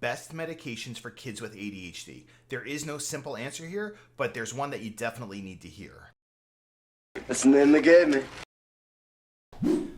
best medications for kids with ADHD. There is no simple answer here, but there's one that you definitely need to hear. That's the name they gave me.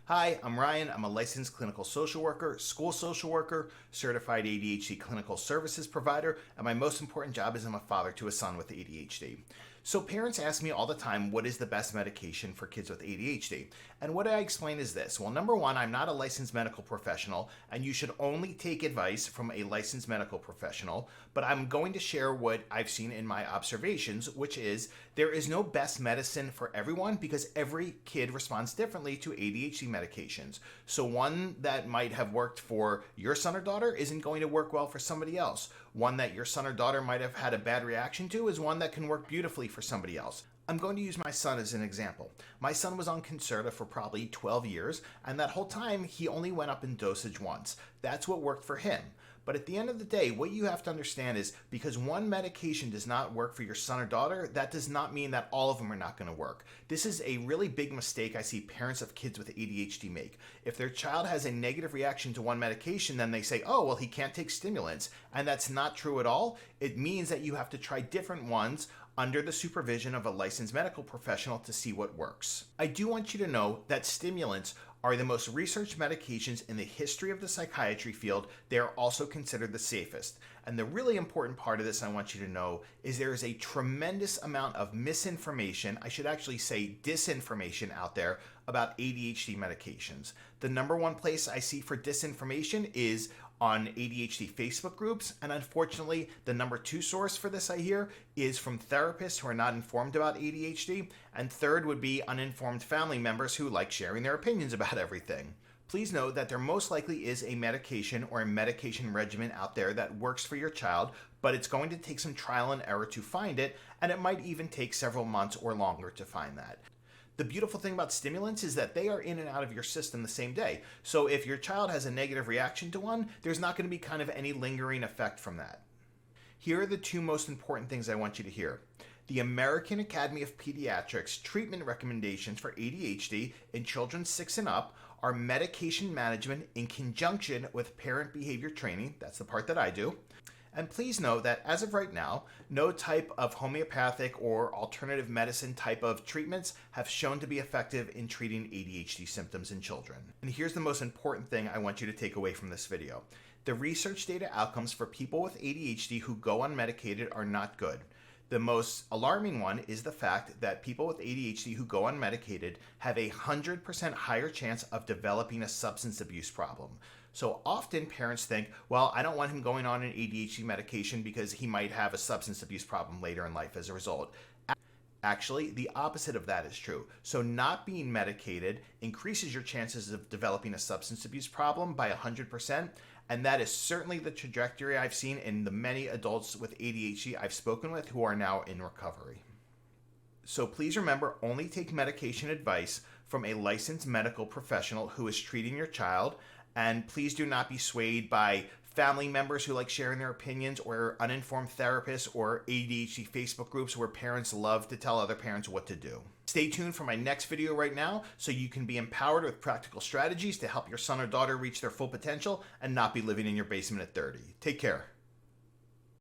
Hi, I'm Ryan. I'm a licensed clinical social worker, school social worker, certified ADHD clinical services provider, and my most important job is I'm a father to a son with ADHD. So parents ask me all the time, what is the best medication for kids with ADHD? And what I explain is this. Well, number one, I'm not a licensed medical professional, and you should only take advice from a licensed medical professional, but I'm going to share what I've seen in my observations, which is there is no best medicine for everyone because every kid responds differently to ADHD medications. So one that might have worked for your son or daughter isn't going to work well for somebody else. One that your son or daughter might have had a bad reaction to is one that can work beautifully for somebody else. I'm going to use my son as an example. My son was on Concerta for probably 12 years, and that whole time he only went up in dosage once. That's what worked for him. But at the end of the day, what you have to understand is because one medication does not work for your son or daughter, that does not mean that all of them are not going to work. This is a really big mistake I see parents of kids with ADHD make. If their child has a negative reaction to one medication, then they say, oh, well, he can't take stimulants. And that's not true at all. It means that you have to try different ones under the supervision of a licensed medical professional to see what works. I do want you to know that stimulants are the most researched medications in the history of the psychiatry field. They are also considered the safest. And the really important part of this I want you to know is there is a tremendous amount of misinformation, I should actually say disinformation out there about ADHD medications. The number one place I see for disinformation is on ADHD Facebook groups, and unfortunately the number two source for this I hear is from therapists who are not informed about ADHD, and third would be uninformed family members who like sharing their opinions about everything. Please know that there most likely is a medication or a medication regimen out there that works for your child, but it's going to take some trial and error to find it, and it might even take several months or longer to find that. The beautiful thing about stimulants is that they are in and out of your system the same day. So if your child has a negative reaction to one, there's not going to be kind of any lingering effect from that. Here are the two most important things I want you to hear. The American Academy of Pediatrics treatment recommendations for ADHD in children 6 and up are medication management in conjunction with parent behavior training. That's the part that I do. And please know that as of right now, no type of homeopathic or alternative medicine type of treatments have shown to be effective in treating ADHD symptoms in children. And here's the most important thing I want you to take away from this video. The research data outcomes for people with ADHD who go unmedicated are not good. The most alarming one is the fact that people with ADHD who go unmedicated have a 100% higher chance of developing a substance abuse problem. So often parents think, well, I don't want him going on an ADHD medication because he might have a substance abuse problem later in life as a result. Actually, the opposite of that is true. So not being medicated increases your chances of developing a substance abuse problem by 100%. And that is certainly the trajectory I've seen in the many adults with ADHD I've spoken with who are now in recovery. So please remember, only take medication advice from a licensed medical professional who is treating your child. And please do not be swayed by family members who like sharing their opinions or uninformed therapists or ADHD Facebook groups where parents love to tell other parents what to do. Stay tuned for my next video right now so you can be empowered with practical strategies to help your son or daughter reach their full potential and not be living in your basement at 30. Take care.